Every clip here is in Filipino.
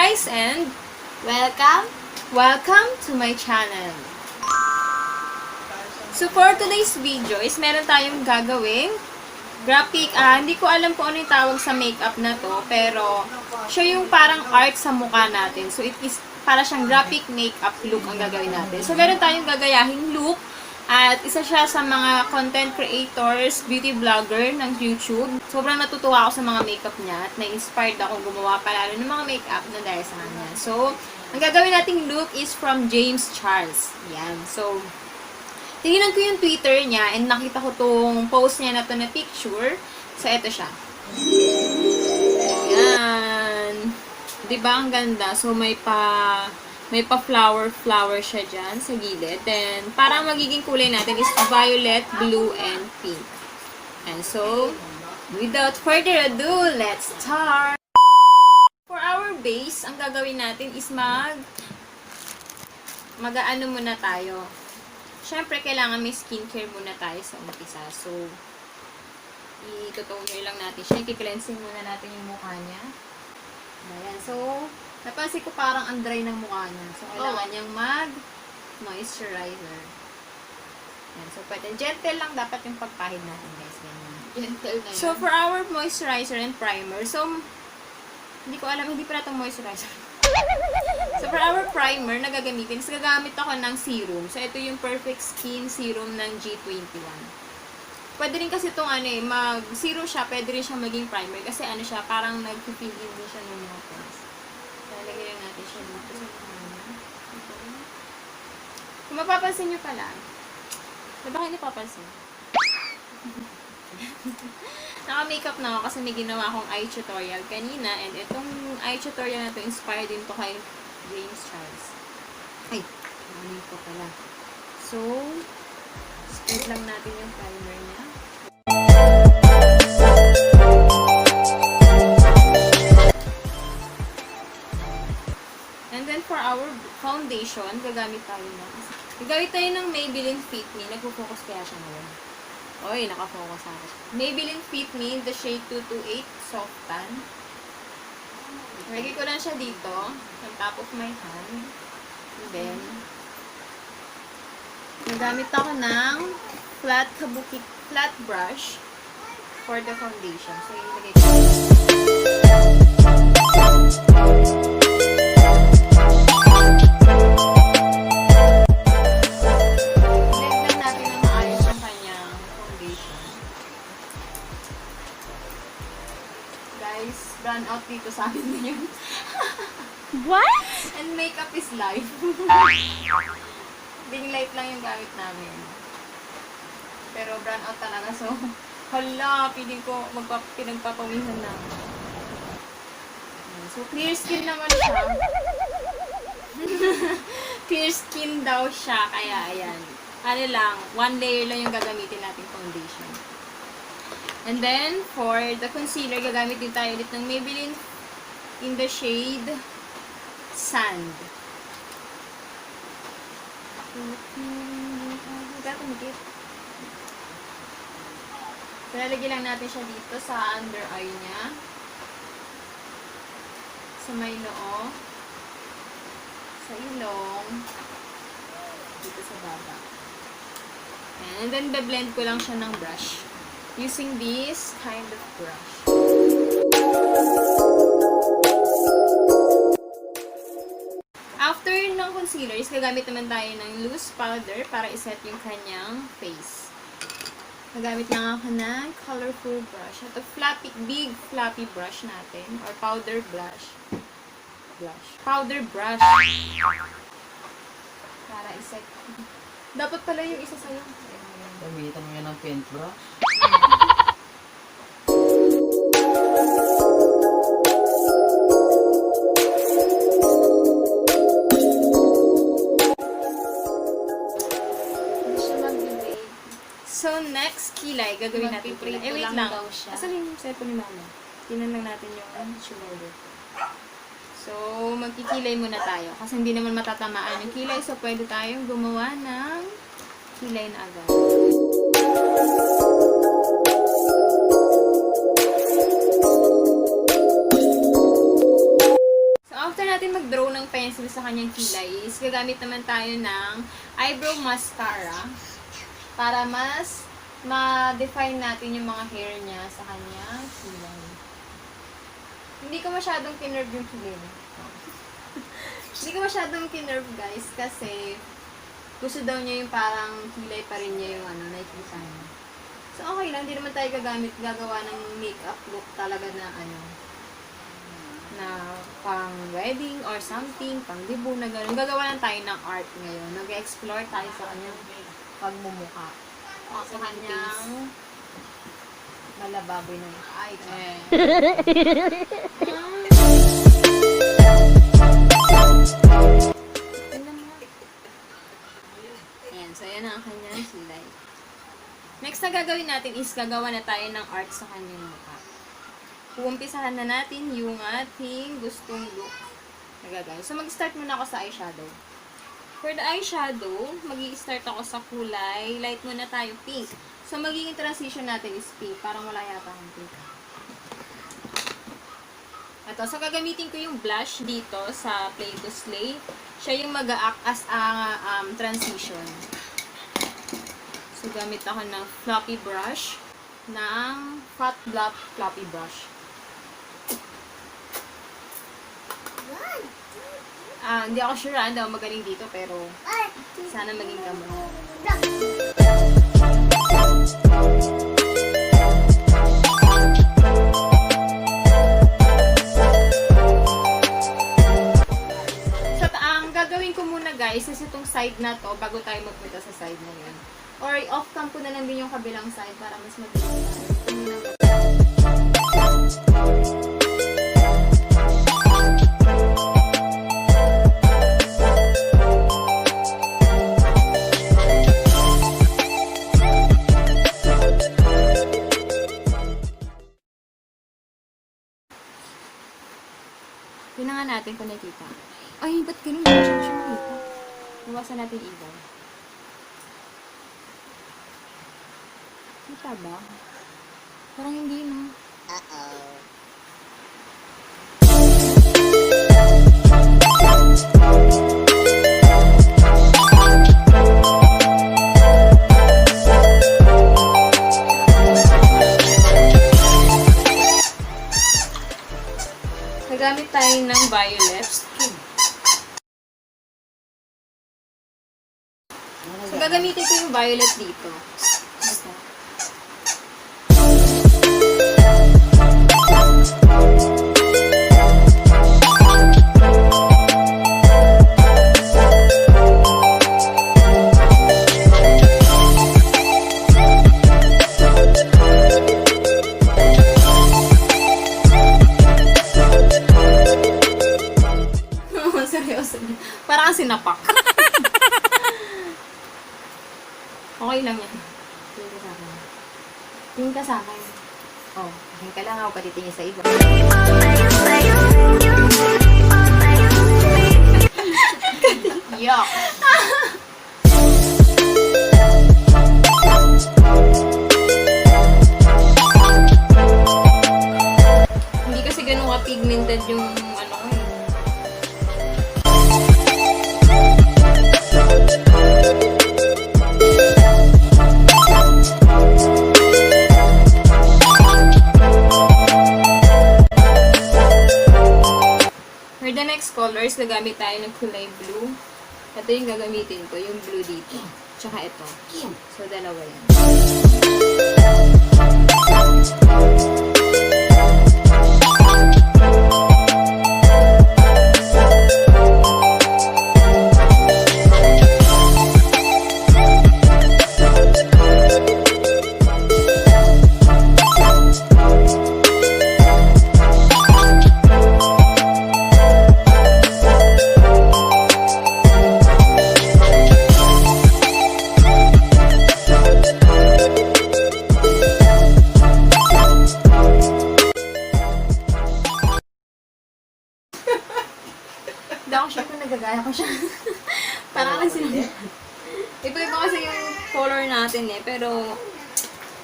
guys and welcome to my channel. So for today's video is meron tayong gagawing graphic, hindi ko alam kung ano yung tawag sa makeup na to, pero siya yung parang art sa mukha natin. So it is para siyang graphic makeup look ang gagawin natin. So meron tayong gagayahing look at isa siya sa mga content creators, beauty vlogger ng YouTube. Sobrang natutuwa ako sa mga makeup niya at na-inspired akong gumawa palalo ng mga makeup na dahil sa kanya. So, ang gagawin nating look is from James Charles. Yan. So, tinignan ko yung Twitter niya and nakita ko tong post niya na to na picture. So, eto siya. Ayan. Diba ang ganda? So, may pa flower siya dyan sa gilid. Then, parang magiging kulay natin is violet, blue, and pink. And so, without further ado, let's start! For our base, ang gagawin natin is mag-ano muna tayo. Siyempre, kailangan may skincare muna tayo sa umpisa. So, i-toner lang natin siya. I-cleansing muna natin yung mukha niya. Ayan. So, napansin ko parang ang dry ng mukha niya. So, kailangan niyang mag-moisturizer. Ayan. So, pwede. Gentle lang dapat yung pagpahid natin, guys. Ganyan. Gentle na yan. So, for our moisturizer and primer, so, hindi ko alam, hindi pala itong moisturizer. So, for our primer na gagamitin, so, gagamit ako ng serum. So, ito yung Perfect Skin Serum ng G21. Pwede rin kasi itong mag-serum siya, pwede rin siya maging primer. Kasi siya, parang nag-fill in din siya ng mga pores. Lalagay lang natin siya dito sa mga. Kung mapapansin nyo pala, baka hindi napapansin. Naka-makeup na ako kasi may ginawa akong eye tutorial kanina. And itong eye tutorial na to inspired din to kay James Charles. Ay, namin ko pala. So, spread lang natin yung primer niya. And then for our foundation, gagamit tayo ng Maybelline Fit Me. Nagpo-focus kaya siya ngayon. Oy, nakafocus ako. Maybelline Fit Me in the shade 228 Soft Tan. Lagay ko lang siya dito, on top of my hand. And then, nagamit ako ng flat brush for the foundation. So, ilagay ko. Run out dito sa amin ngayon. What? And makeup is life. Ding light lang yung gamit namin. Pero run out talaga. So, hala, piling ko pinagpapawisan na. So, clear skin naman siya. Clear skin daw siya. Kaya, ayan. One layer lang yung gagamitin nating foundation. And then, for the concealer, gagamit din tayo ulit ng Maybelline in the shade Sand. So, lalagyan lang natin siya dito sa under eye niya. Sa may noo. Sa ilong. Dito sa baba. And then, be-blend ko lang siya ng brush. Using this kind of brush. After ng concealer, gagamit naman tayo ng loose powder para iset yung kanyang face. Nagamit lang ako ng colorful brush. Ito, big fluffy brush natin. Or powder brush. Powder brush. Para iset. Dapat pala yung isa sa'yo. Gamitan mo yan ng paintbrush. So, next kilay, gagawin natin kilay. Wait lang. Asan yung cellphone ni mama? Tinan lang natin yung shoulder. So, magkikilay muna tayo. Kasi hindi naman matatamaan yung kilay. So, pwede tayong gumawa ng kilay na agad. So, after natin natin mag-draw ng pencil sa kanyang kilay is gagamit naman tayo ng eyebrow mascara para mas ma-define natin yung mga hair niya sa kanyang kilay. Hindi ko masyadong kinerve yung kilay. Hindi ko masyadong kinerve, guys, kasi gusto daw niya yung parang kilay pa rin niya yung nakikita niya. So, okay lang. Hindi naman tayo gagawa ng makeup look talaga na na pang wedding or something, pang debut na gano'n. Gagawa lang tayo ng art ngayon. Nag-explore tayo sa kanyang pagmumukha. Sa kanyang malababoy na mukha. Ay, Ayan, so yan ang kanyang kilay. Next na gagawin natin is gagawa na tayo ng art sa kanyang mukha. Uumpisahan na natin yung ating gustong look na gagawin. So, mag-start muna ako sa eyeshadow. For the eyeshadow, mag-i-start ako sa kulay. Light muna tayo, pink. So, magiging transition natin is pink. Parang wala yata akong pink. Ito, so gagamitin ko yung blush dito sa Play to Slay. Siya yung mag-a-act as a transition. So, gamit ako ng floppy brush. Ng fat black floppy brush. Hindi ako sure hindi ako magaling dito, pero sana maging kamo. So, ang gagawin ko muna, guys, is itong side na to bago tayo magpunta sa side na yun. Or off-cam ko na lang din yung kabilang side para mas mabilis tayo. Yun na nga natin kung nakita. Ay, ba't ganun? Hindi ko siya makita. Iwasan natin ilaw. Kita ba? Parang hindi na. Nagamit tayo ng violet. So, gagamitin ko yung violet dito. Ito. Seryoso. Parang sinapak. Okay lang yan. Tingin ka sa akin. Tingin ka sa akin. Oh, tingin ka lang ako patitingin sa iba. Yuck! Hindi kasi ganun ka-pigmented yung ano ko eh. For the next colors, gagamit tayo ng kulay blue. Ito yung gagamitin ko, yung blue dito. Tsaka ito. So, dalawa yan. Hindi ako sure kung nagagaya ko siya. Parang lang sila. Iba-iba kasi yung color natin eh. Pero,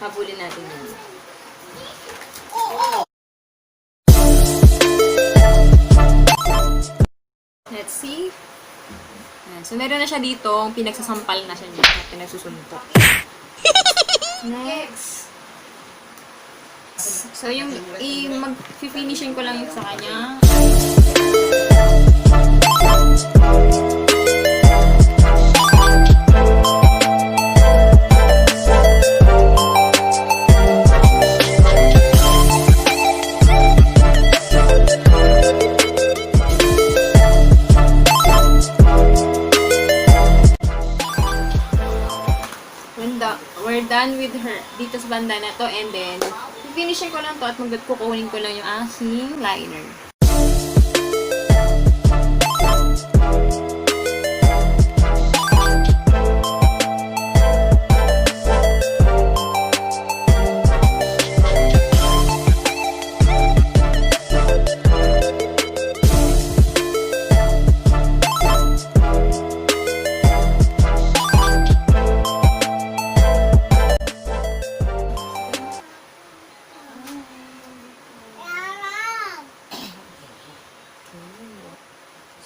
habulin natin yun. So, meron na siya dito, pinagsasampal na siya dito, pinagsusuntok. Next. So, yung mag-finishing ko lang sa kanya. We're done with her dito sa banda na to, and then finishing ko lang to at kukunin ko lang yung aking liner.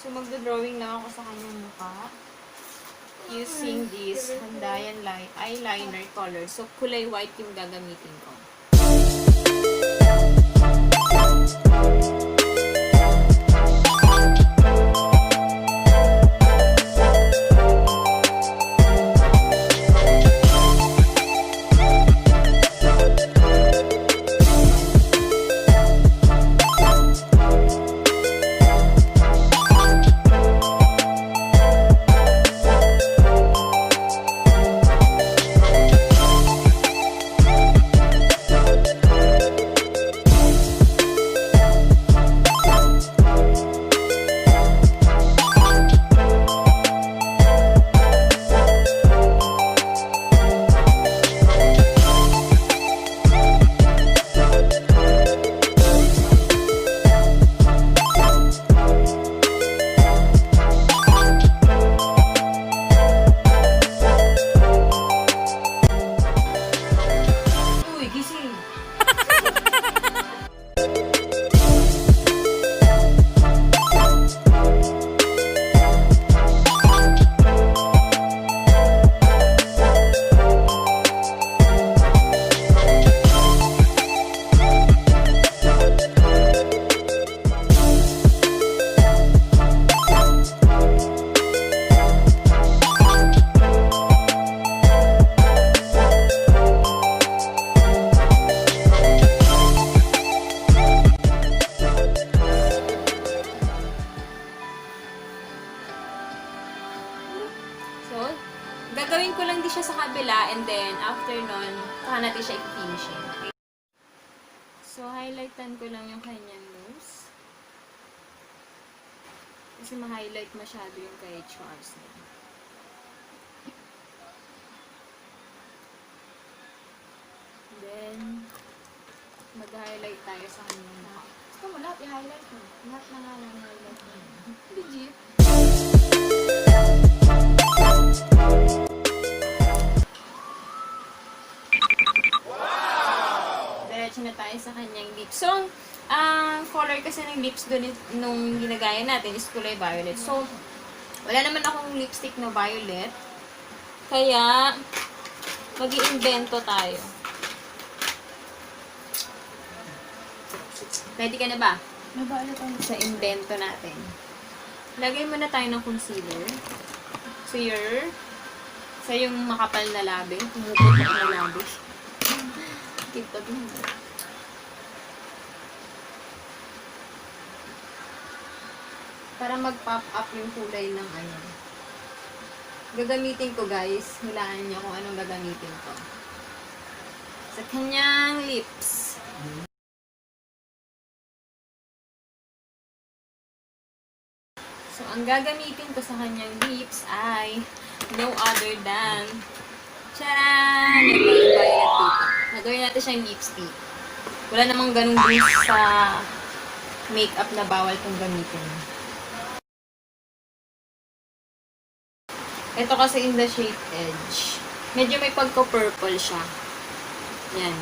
So, magdo-drawing lang ako sa kanyang mukha using this Handayan eyeliner color. So, kulay white yung gagamitin ko. Gagawin ko lang di siya sa kabila, and then after nun, saka natin siya i-finishing. Okay? So, highlightan ko lang yung kanyang nose. Kasi ma-highlight masyado yung kay Charles na. Then, mag-highlight tayo sa kanyang mukha. Gusto mo lahat i-highlight mo. Lahat na nga lang highlight mo. Legit. Diretso na tayo sa kanyang lips. So, ang color kasi ng lips doon nung ginagaya natin is kulay violet. So, wala naman akong lipstick na violet. Kaya, mag-i-invento tayo. Ready ka na ba? Nabala tayo. Sa invento natin. Lagay muna tayo ng concealer. Sa yung makapal na labi. Pumuputok na labi. TikTok na. Para mag-pop up yung kulay ng ano. Gagamitin ko, guys. Hulaan niyo kung anong gagamitin ko. Sa kanyang lips. So, ang gagamitin ko sa kanyang lips ay no other than charan! Yung violet dito. Nagawin natin siyang lipstick. Wala namang ganung grease sa makeup na bawal kong gamitin. Ito kasi in the shade edge. Medyo may pagka-purple siya. Yan.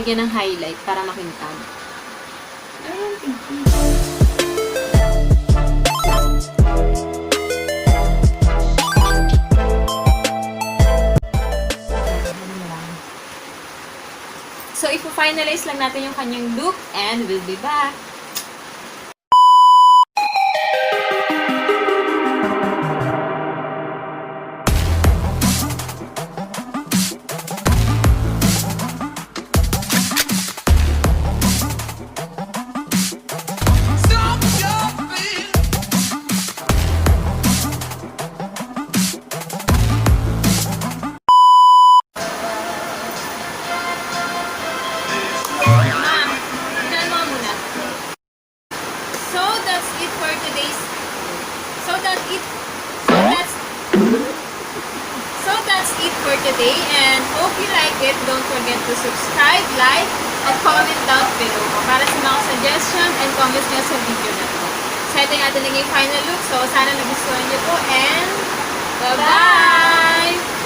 lagyan ng highlight para makintag. Ayan, so, ipo-finalize lang natin yung kanyang look and we'll be back. Ma'am, tignan mo muna. So that's it for today's. So that's it. So that's it for today. And hope you like it. Don't forget to subscribe, like, and comment down below para sa mga suggestion and comments nyo sa video na to. So ito yung ating naging final look. So sana nagustuhan nyo po and bye-bye!